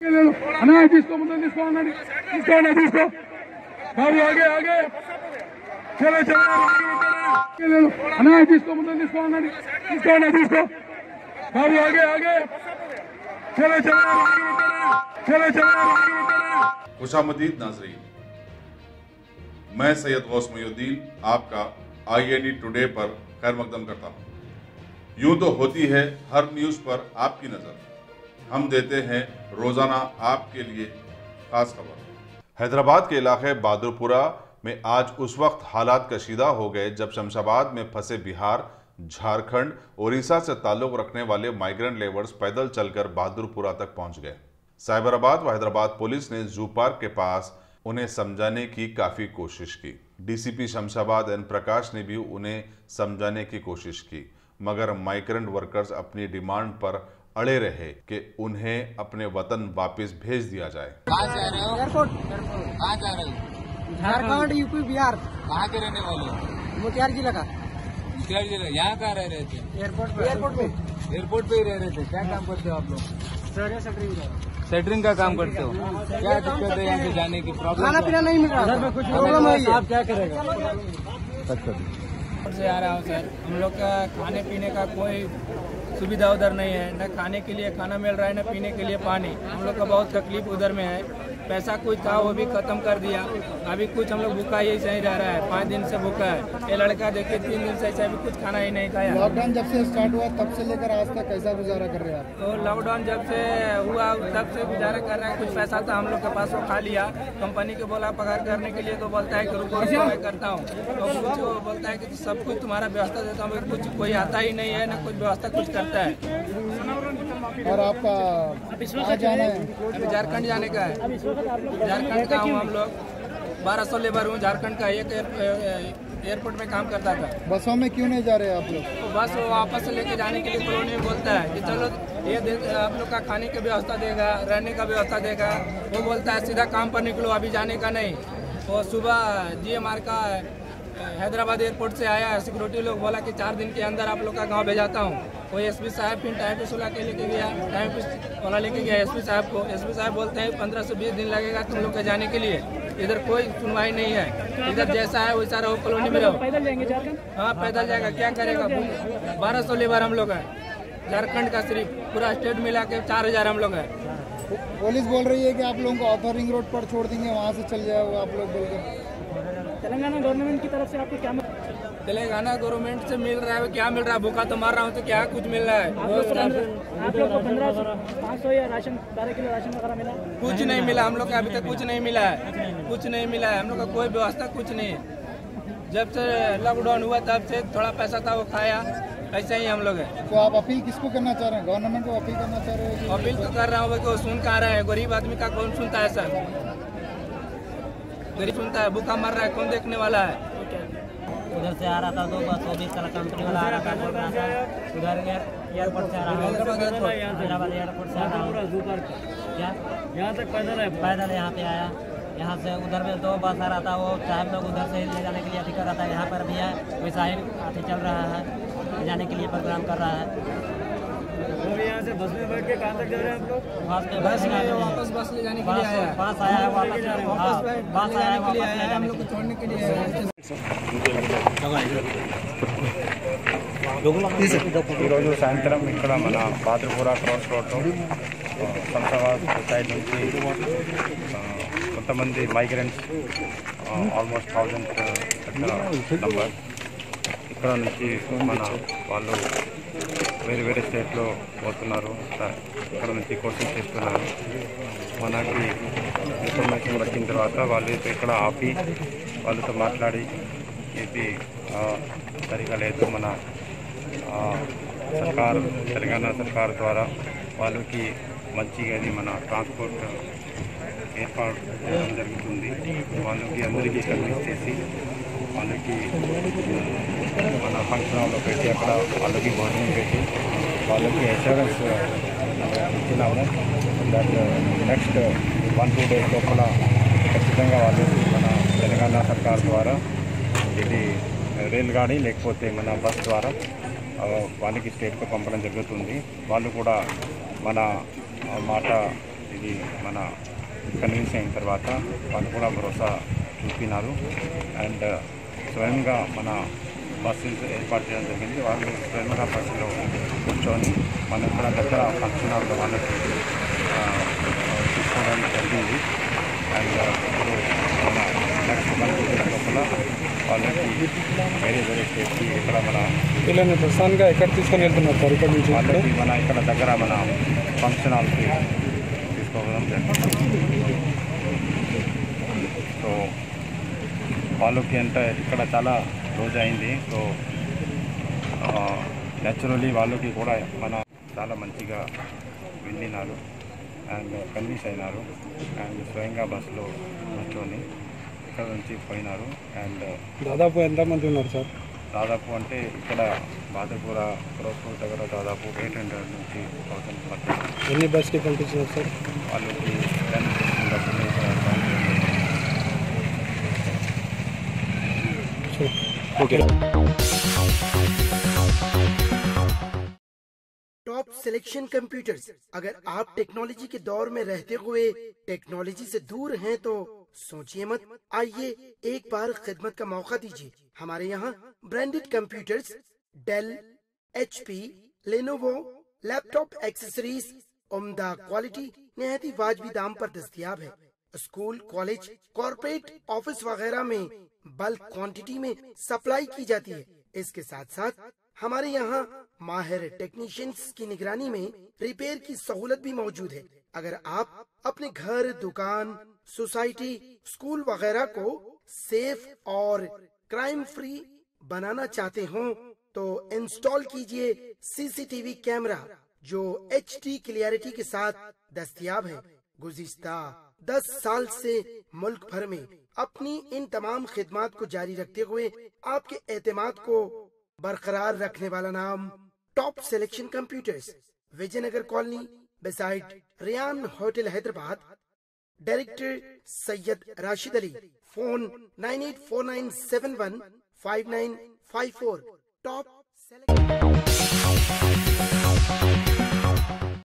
అన్నా తీసుకో ముందు తీసుకో అన్నది తీసుకో బాబు ఆగే ఆగే చలో చలో అన్నా తీసుకో ముందు తీసుకో అన్నది తీసుకో బాబు ఆగే ఆగే चलो खुशामदीद नाज़रीन, मैं सैयद गौस मोइनुद्दीन आपका INE टुडे पर खैर मकदम करता हूँ। यूं तो होती है हर न्यूज़ पर आपकी नज़र, हम देते हैं रोज़ाना आपके लिए खास खबर। हैदराबाद के इलाके बहादुरपुरा में आज उस वक्त हालात कशीदा हो गए जब शमशाबाद में फंसे बिहार, झारखंड, ओडिशा से ताल्लुक रखने वाले माइग्रेंट लेबर्स पैदल चलकर बहादुरपुरा तक पहुंच गए। साइबराबाद व हैदराबाद पुलिस ने जू पार्क के पास उन्हें समझाने की काफ़ी कोशिश की। डीसीपी शमशाबाद एन प्रकाश ने भी उन्हें समझाने की कोशिश की, मगर माइग्रेंट वर्कर्स अपनी डिमांड पर अड़े रहे कि उन्हें अपने वतन वापस भेज दिया जाए। कहाँ जा रहे हो? एयरपोर्ट। कहाँ जा रहे हो? झारखंड, यूपी, बिहार। कहाँ के रहने वाले हो? मोतिहारी जिला का। मोतिहारी जिला। यहाँ कहाँ रह रहे थे? एयरपोर्ट पे। एयरपोर्ट पे ही रह रहे थे। क्या काम करते हो आप लोग? सेटरिंग का काम करते हो। क्या दिक्कत है यहाँ से जाने की? प्रॉब्लम? खाना पीना नहीं मिल रहा, कुछ प्रॉब्लम है। आप क्या करेगा? से आ रहा हूँ सर, हम लोग का खाने पीने का कोई सुविधा उधर नहीं है, न खाने के लिए खाना मिल रहा है, न पीने के लिए पानी। हम लोग का बहुत तकलीफ उधर में है। पैसा कुछ था वो भी खत्म कर दिया, अभी कुछ हम लोग भूखा ही सही रह रहा है। 5 दिन से भूखा है। ये लड़का देखिए 3 दिन से ऐसा अभी कुछ खाना ही नहीं खाया। लॉकडाउन जब से स्टार्ट हुआ तब से लेकर आज तक कैसा गुजारा कर रहे हैं आप? तो लॉकडाउन जब से हुआ तब से गुजारा कर रहे हैं। कुछ पैसा था हम लोग के पास, वो खा लिया। कंपनी को बोला पगार करने के लिए, तो बोलता है कि रुको मैं करता हूँ। तो कुछ बोलता है कि सब कुछ तुम्हारा व्यवस्था देता हूँ, कुछ कोई आता ही नहीं है, ना कुछ व्यवस्था कुछ करता है। और आपका कहाँ जाना है? अभी झारखंड जाने का है। झारखंड का हूँ हम लोग, 1200 लेबर हूँ झारखंड का। एक एयरपोर्ट में काम करता था। बसों में क्यों नहीं जा रहे आप लोग? तो बस वो वापस लेके जाने के लिए कॉलोनी में बोलता है कि चलो ये आप लोग का खाने की व्यवस्था देगा, रहने का व्यवस्था देगा। वो बोलता है सीधा काम पर निकलो, अभी जाने का नहीं। वो सुबह GMR का हैदराबाद एयरपोर्ट से आया, सिक्योरिटी लोग बोला कि 4 दिन के अंदर आप लोग का गांव भेजाता हूँ। वो SP साहब फिर टाइम पे सुला के लेके गया, टाइम पे बोला लेके गया SP साहब को। SP साहब बोलते हैं 15 से 20 दिन लगेगा तुम लोग के जाने के लिए। इधर कोई सुनवाई नहीं है, इधर जैसा है वैसा रहो, कॉलोनी में रहो। पैदल जाएंगे झारखंड? हाँ पैदल जाएगा, क्या करेगा? 1200 लेबर हम लोग है झारखंड का, सिर्फ पूरा स्टेट मिला के 4000 हम लोग है। पुलिस बोल रही है कि आप लोगों को आउटर रिंग रोड पर छोड़ देंगे, वहाँ से चल जाएगा आप लोग बोल के। तेलंगाना गवर्नमेंट की तरफ से आपको क्या? तेलंगाना गवर्नमेंट से मिल रहा है, क्या मिल रहा है? भूखा तो मार रहा हूँ, तो क्या कुछ मिल रहा है? आप लोग को 1500 या राशन 12 किलो राशन वगैरह मिला? कुछ नहीं मिला हम लोग का, अभी तक कुछ नहीं मिला है। कुछ नहीं मिला है हम लोग का, कोई व्यवस्था कुछ नहीं है। जब से लॉकडाउन हुआ तब से थोड़ा पैसा था वो खाया, ऐसा ही हम लोग है। तो आप अपील किसको करना चाह रहे हैं? गवर्नमेंट को अपील करना चाह रहे हो? अपील तो कर रहा हूँ कि सुन कहाँ रहे हैं? गरीब आदमी का कौन सुनता है सर? गरीब सुनता है? भूखा मर रहा है, कौन देखने वाला है? उधर से आ रहा था 2 बस, 24 का कंपनी वाला आ रहा था, बोल रहा था उधर एयरपोर्ट से आ रहा है, हैदराबाद एयरपोर्ट से आ रहा है। क्या यहाँ तक पैदल है? पैदल यहाँ पे आया। यहाँ से उधर में 2 बस आ रहा था, वो साहब लोग उधर से ले जाने के लिए अभी कर रहा था। यहाँ पर भी है वैसा ही अभी चल रहा है, ले जाने के लिए प्रोग्राम कर रहा है। यहाँ से बस में बैठ के कहाँ तक जा रहे हैं आप लोग? बस में वापस बस ले जाने के लिए आया है। बस आया है वापस, बस आया है वापस हम लोग को छोड़ने के लिए आया है। ఈరోజు సాయంత్రం ఇక్కడ మన బహాదూర్పురా క్రాస్ రోడ్లో శంషాబాద్ సైడ్ నుంచి కొంతమంది మైగ్రెంట్స్ ఆల్మోస్ట్ 1000 నంబర్ ఇక్కడ నుంచి మన వాళ్ళు వేరే స్టేట్లో పోతున్నారు, ఇక్కడ నుంచి కోచింగ్ చేస్తున్నారు. మనకి ఇన్ఫర్మేషన్ వచ్చిన తర్వాత వాళ్ళు ఇక్కడ ఆపి వాళ్ళతో మాట్లాడి ఇది సరిగా లేదు, మన సర్కార్ తెలంగాణ సర్కార్ ద్వారా వాళ్ళకి మంచిగా మన ట్రాన్స్పోర్ట్ ఏర్పాటు చేయడం జరుగుతుంది. వాళ్ళకి అందరికీ కన్విన్స్ చేసి వాళ్ళకి మన ఫంక్షన్ హాల్లో పెట్టి అక్కడ వాళ్ళకి భోజనం పెట్టి వాళ్ళకి అష్యూరెన్స్ ఇచ్చినాము. దట్ నెక్స్ట్ 1-2 డేస్ లోపల ఖచ్చితంగా వాళ్ళు మన తెలంగాణ సర్కార్ ద్వారా ఇది రైలు గాడి లేకపోతే మన బస్ ద్వారా వాళ్ళకి స్టేట్కి పంపడం జరుగుతుంది. వాళ్ళు కూడా మన మాట ఇది మన కన్విన్స్ అయిన తర్వాత వాళ్ళు కూడా భరోసా చూపినారు. అండ్ స్వయంగా మన బస్సులు ఏర్పాటు చేయడం జరిగింది. వాళ్ళు స్వయంగా బస్సులో కూర్చొని మన ఇక్కడ దగ్గర ఫంక్షన్ హాల్లో వాళ్ళకి తీసుకోవడం జరిగింది. అండ్ ఇప్పుడు మన నెక్స్ట్ మంత్ లోపల వాళ్ళకి వేరే స్టేట్కి ఇక్కడ మన వీళ్ళని ప్రధానంగా ఎక్కడ తీసుకొని వెళ్తున్నారు సార్? ఇక్కడ నుంచి వాళ్ళకి మన ఇక్కడ దగ్గర మన ఫంక్షన్ హాల్కి తీసుకోవడం జరిగింది. సో వాళ్ళకి అంటే ఇక్కడ చాలా రోజు అయింది. సో న్యాచురలీ వాళ్ళకి కూడా మన చాలా మంచిగా వెళ్ళినారు అండ్ కన్విన్స్ అయినారు. అండ్ స్వయంగా బస్సులో కూర్చొని ఇక్కడ నుంచి పోయినారు. అండ్ దాదాపు ఎంతమంది ఉన్నారు సార్? దాదాపు అంటే ఇక్కడ బాదపూర ఫిరోజ్పూర్ దగ్గర దాదాపు 800 నుంచి 1000 మధ్య. ఎన్ని బస్కి పంపించినారు సార్? వాళ్ళకి 10 డబ్బులు ఓకే. Top selection computers. अगर आप टेक्नोलॉजी के दौर में रहते हुए टेक्नोलॉजी से दूर हैं तो सोचिए मत, आइए एक बार खिदमत का मौका दीजिए। हमारे यहाँ branded computers Dell, HP, Lenovo, laptop accessories उम्दा क्वालिटी निहायती वाजबी दाम पर दस्तयाब है। स्कूल, कॉलेज, कॉर्पोरेट, ऑफिस वगैरह में बल्क क्वांटिटी में सप्लाई की जाती है। इसके साथ साथ हमारे यहाँ माहिर टेक्नीशियंस की निगरानी में रिपेयर की सहूलत भी मौजूद है। अगर आप अपने घर, दुकान, सोसाइटी, स्कूल वगैरह को सेफ और क्राइम फ्री बनाना चाहते हो तो इंस्टॉल कीजिए CCTV कैमरा जो HD क्लियरिटी के साथ दस्तयाब है। गुज़िश्ता 10 साल से मुल्क भर में अपनी इन तमाम खिदमात को जारी रखते हुए आपके एतमाद को बरकरार रखने वाला नाम top selection computers, Vijaynagar colony beside Riyan hotel Hyderabad. Director Syed Rashid Ali. Phone 9849715954। Top